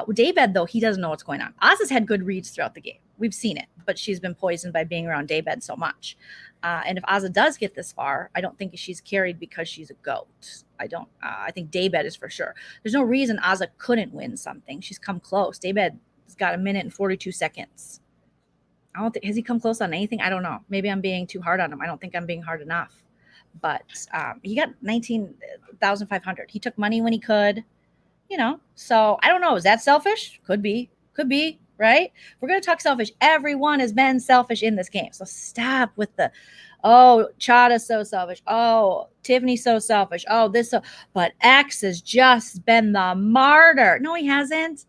With Daybed, though, he doesn't know what's going on. Azah's had good reads throughout the game. We've seen it, but she's been poisoned by being around Daybed so much. And if Azah does get this far, I don't think she's carried because she's a goat. I think Daybed is for sure. There's no reason Azah couldn't win something. She's come close. Daybed has got 1 minute and 42 seconds. I don't think, has he come close on anything? I don't know. Maybe I'm being too hard on him. I don't think I'm being hard enough. But he got 19,500. He took money when he could, So I don't know. Is that selfish? Could be, right? We're going to talk selfish. Everyone has been selfish in this game. So stop with the, oh, Chada's so selfish. Oh, Tiffany's so selfish. Oh, but X has just been the martyr. No, he hasn't.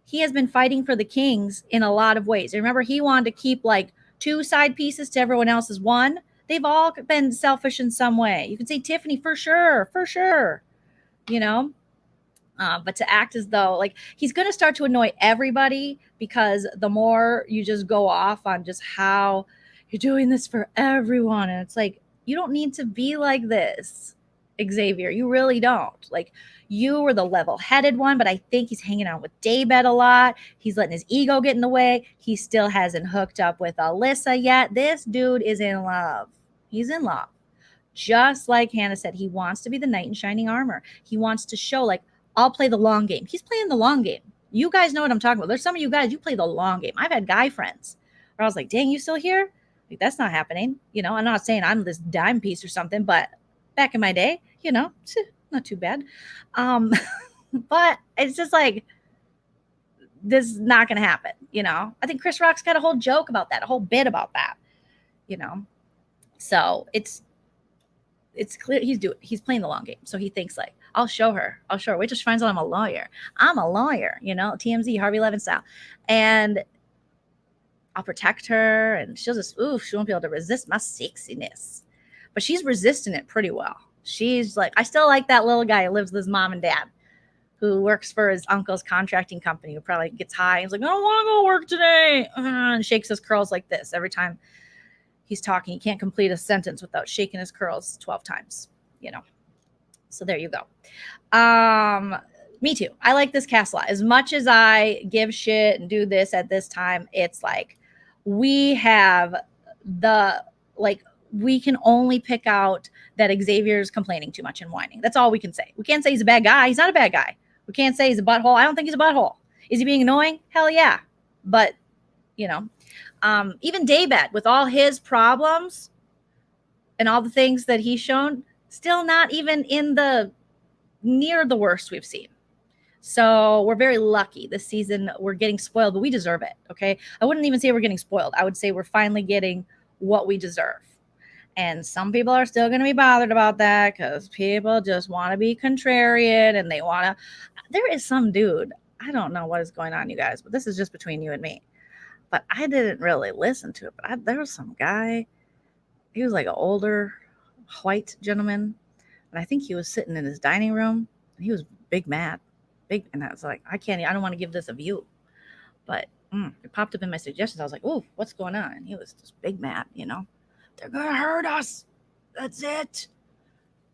He has been fighting for the kings in a lot of ways. Remember, he wanted to keep like 2 side pieces to everyone else's 1. They've all been selfish in some way. You can say Tiffany for sure. But to act as though like he's going to start to annoy everybody, because the more you just go off on just how you're doing this for everyone. And it's like, you don't need to be like this, Xavier. You really don't. Like, you were the level-headed one, but I think he's hanging out with Daybed a lot. He's letting his ego get in the way. He still hasn't hooked up with Alyssa yet. This dude is in love. He's in love. Just like Hannah said, he wants to be the knight in shining armor. He wants to show, like, I'll play the long game. He's playing the long game. You guys know what I'm talking about. There's some of you guys, you play the long game. I've had guy friends where I was like, dang, you still here? Like, that's not happening. I'm not saying I'm this dime piece or something, but back in my day, not too bad. But it's just like, this is not going to happen. You know, I think Chris Rock's got a whole joke about that, a whole bit about that, you know? So it's clear he's playing the long game. So he thinks like, I'll show her. Wait till she finds out I'm a lawyer. You know, TMZ, Harvey Levin style. And I'll protect her, and she'll just, she won't be able to resist my sexiness. But she's resisting it pretty well. She's like, I still like that little guy who lives with his mom and dad, who works for his uncle's contracting company, who probably gets high. He's like, I don't want to go work today. And shakes his curls like this every time he's talking. He can't complete a sentence without shaking his curls 12 times, you know. So there you go. Me too. I like this cast a lot. As much as I give shit and do this at this time, it's like we have we can only pick out that Xavier's complaining too much and whining. That's all we can say. We can't say he's a bad guy. He's not a bad guy. We can't say he's a butthole. I don't think he's a butthole. Is he being annoying? Hell yeah. But, you know, even Daybed, with all his problems and all the things that he's shown, still not even in the near the worst we've seen. So we're very lucky this season. We're getting spoiled, but we deserve it. Okay. I wouldn't even say we're getting spoiled. I would say we're finally getting what we deserve. And some people are still going to be bothered about that because people just want to be contrarian and they want to. There is some dude. I don't know what is going on, you guys, but this is just between you and me. But I didn't really listen to it. But there was some guy. He was like an older white gentleman. And I think he was sitting in his dining room. And he was big mad. And I was like, I don't want to give this a view. But it popped up in my suggestions. I was like, oh, what's going on? And he was just big mad, you know. They're going to hurt us. That's it.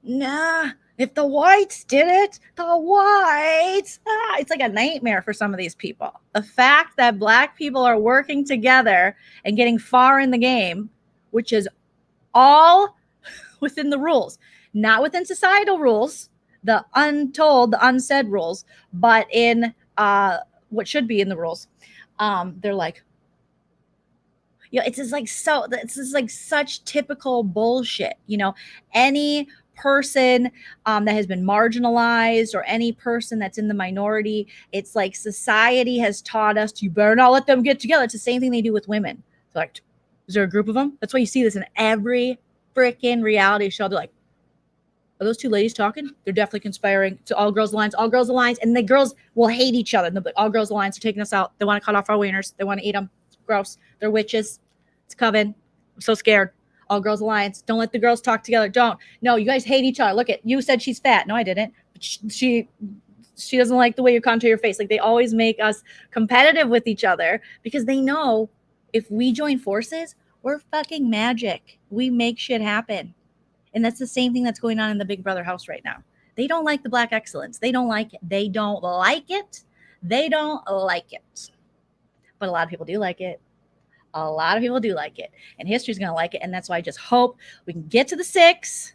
Nah, if the whites did it, it's like a nightmare for some of these people. The fact that black people are working together and getting far in the game, which is all within the rules, not within societal rules, the untold, the unsaid rules, but in what should be in the rules. They're like, you know, it's just like such typical bullshit. You know, any person that has been marginalized or any person that's in the minority, it's like society has taught us, you better not let them get together. It's the same thing they do with women. It's like, is there a group of them? That's why you see this in every freaking reality show. They're like, are those two ladies talking? They're definitely conspiring to all girls alliance, and the girls will hate each other. They'll be like, all girls alliance are taking us out. They want to cut off our wieners. They want to eat them. Gross. They're witches. It's coven. I'm so scared. All girls alliance. Don't let the girls talk together. Don't. No, you guys hate each other. Look at, you said she's fat. No, I didn't. But she doesn't like the way you contour your face. Like, they always make us competitive with each other because they know if we join forces, we're fucking magic. We make shit happen. And that's the same thing that's going on in the Big Brother house right now. They don't like the black excellence. They don't like it. They don't like it. But a lot of people do like it. And history's going to like it. And that's why I just hope we can get to the 6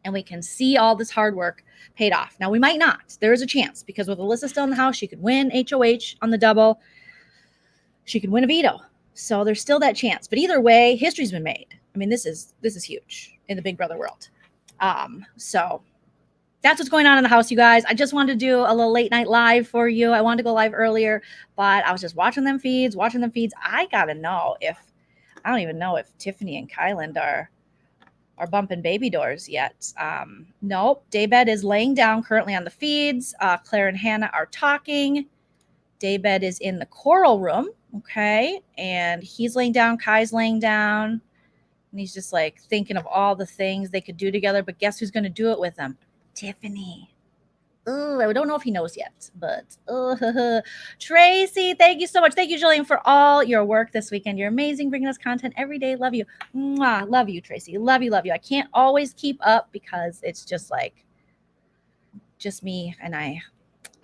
and we can see all this hard work paid off. Now, we might not. There is a chance because with Alyssa still in the house, she could win HOH on the double. She could win a veto. So there's still that chance. But either way, history's been made. I mean, this is huge in the Big Brother world. So that's what's going on in the house, you guys. I just wanted to do a little late night live for you. I wanted to go live earlier, but I was just watching them feeds. I gotta know I don't even know if Tiffany and Kyland are bumping baby doors yet. Nope. Daybed is laying down currently on the feeds. Claire and Hannah are talking. Daybed is in the coral room. Okay. And he's laying down. Kai's laying down. And he's just like thinking of all the things they could do together. But guess who's going to do it with them? Tiffany. Oh, I don't know if he knows yet. But Tracy, thank you so much. Thank you, Joleen, for all your work this weekend. You're amazing, bringing us content every day. Love you. Mwah. Love you, Tracy. Love you. I can't always keep up because it's just like just me. And I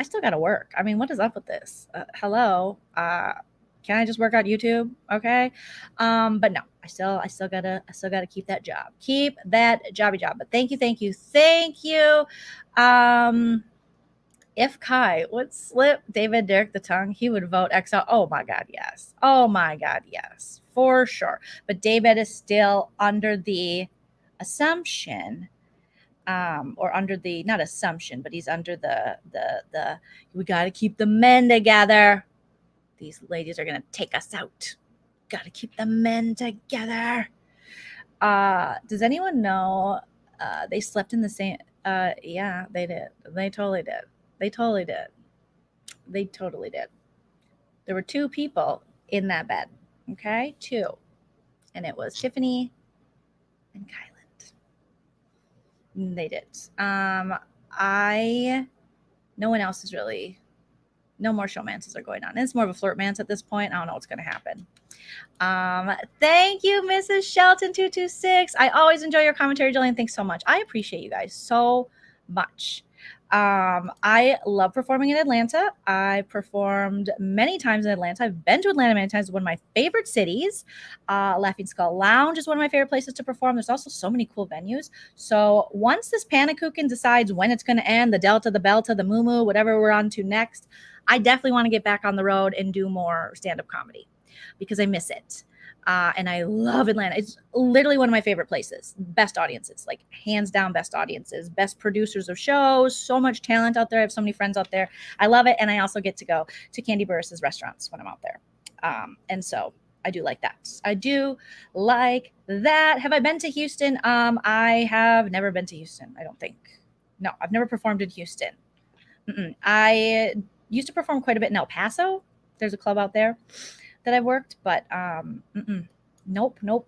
still got to work. I mean, what is up with this? Hello. Can I just work out YouTube? Okay. But no, I still gotta keep that job. Keep that jobby job. But thank you. If Kai would slip David Derek the tongue, he would vote XO. Oh my God, yes. For sure. But David is still under the assumption or under the, not assumption, but he's under the we got to keep the men together. These ladies are going to take us out. Got to keep the men together. Does anyone know they slept in the same? Yeah, they did. They totally did. They totally did. They totally did. There were two people in that bed. Okay, two, and it was Tiffany and Kyland. They did. No one else is really. No more showmances are going on. It's more of a flirtmance at this point. I don't know what's going to happen. Thank you, Mrs. Shelton 226. I always enjoy your commentary, Joleen. Thanks so much. I appreciate you guys so much. I love performing in Atlanta. I performed many times in Atlanta. I've been to Atlanta many times. It's one of my favorite cities. Laughing Skull Lounge is one of my favorite places to perform. There's also so many cool venues. So once this Panakuchen decides when it's going to end, the Delta, the Belta, the Moo, whatever we're on to next, I definitely want to get back on the road and do more stand-up comedy because I miss it. And I love Atlanta. It's literally one of my favorite places. Best audiences, like hands down best audiences, best producers of shows, so much talent out there. I have so many friends out there. I love it. And I also get to go to Candy Burris's restaurants when I'm out there. And so I do like that. I do like that. Have I been to Houston? I have never been to Houston, I don't think. No, I've never performed in Houston. I used to perform quite a bit in El Paso. There's a club out there that I've worked, but nope. No.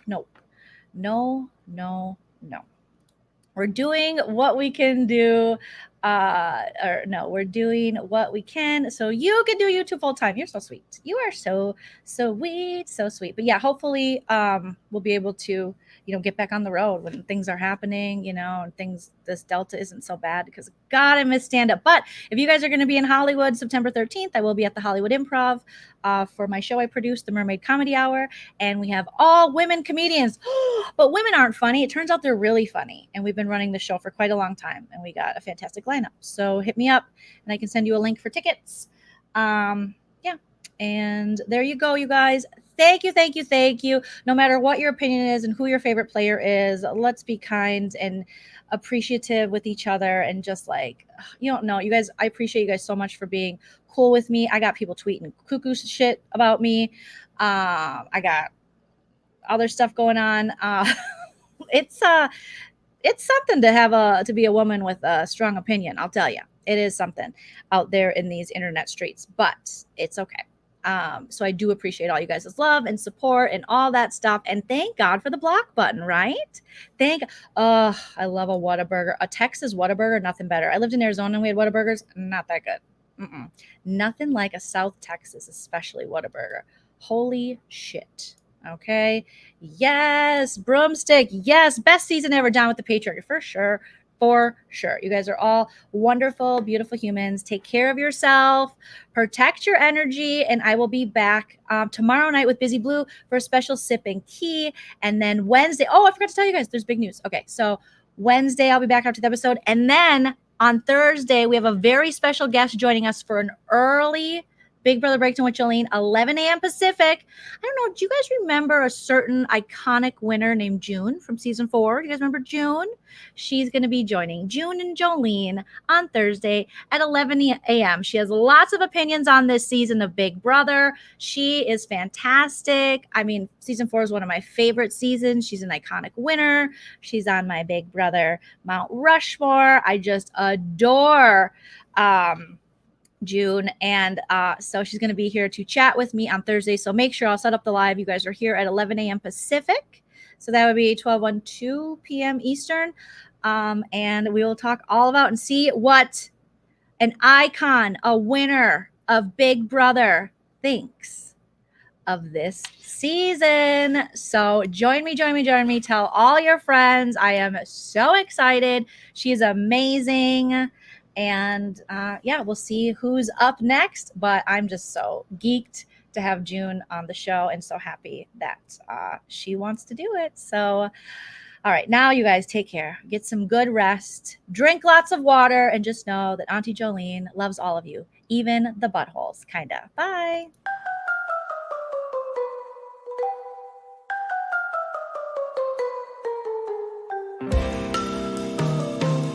We're doing what we can do. We're doing what we can. So you can do YouTube full time. You're so sweet. You are so sweet, so sweet. But yeah, hopefully we'll be able to, get back on the road when things are happening, and this Delta isn't so bad because God, I miss stand up. But if you guys are going to be in Hollywood September 13th, I will be at the Hollywood Improv for my show I produced, the Mermaid Comedy Hour. And we have all women comedians, but women aren't funny. It turns out they're really funny. And we've been running the show for quite a long time and we got a fantastic lineup. So hit me up and I can send you a link for tickets. And there you go, you guys. Thank you. No matter what your opinion is and who your favorite player is, let's be kind and appreciative with each other. And just like, you don't know, you guys, I appreciate you guys so much for being cool with me. I got people tweeting cuckoo shit about me. I got other stuff going on. It's something to be a woman with a strong opinion. I'll tell you, it is something out there in these internet streets, but it's okay. So I do appreciate all you guys' love and support and all that stuff. And thank God for the block button, right? I love a Whataburger. A Texas Whataburger, nothing better. I lived in Arizona and we had Whataburgers, not that good. Nothing like a South Texas, especially Whataburger. Holy shit. Okay. Yes. Broomstick. Yes. Best season ever, down with the patriarchy. For sure. You guys are all wonderful, beautiful humans. Take care of yourself, protect your energy, and I will be back tomorrow night with Busy Blue for a special sipping tea. And then Wednesday, I forgot to tell you guys, there's big news. Okay, so Wednesday I'll be back after the episode. And then on Thursday, we have a very special guest joining us for an early Big Brother Breakdown with Joleen, 11 a.m. Pacific. I don't know, do you guys remember a certain iconic winner named June from season 4? You guys remember June? She's going to be joining June and Joleen on Thursday at 11 a.m. She has lots of opinions on this season of Big Brother. She is fantastic. I mean, season 4 is one of my favorite seasons. She's an iconic winner. She's on my Big Brother Mount Rushmore. I just adore June. And so she's going to be here to chat with me on Thursday. So make sure I'll set up the live. You guys are here at 11 a.m. Pacific. So that would be 12:02 p.m. Eastern. And we will talk all about and see what an icon, a winner of Big Brother thinks of this season. So join me. Tell all your friends. I am so excited. She's amazing. And we'll see who's up next. But I'm just so geeked to have June on the show and so happy that she wants to do it. So, all right, now you guys take care. Get some good rest. Drink lots of water and just know that Auntie Joleen loves all of you, even the buttholes, kind of. Bye.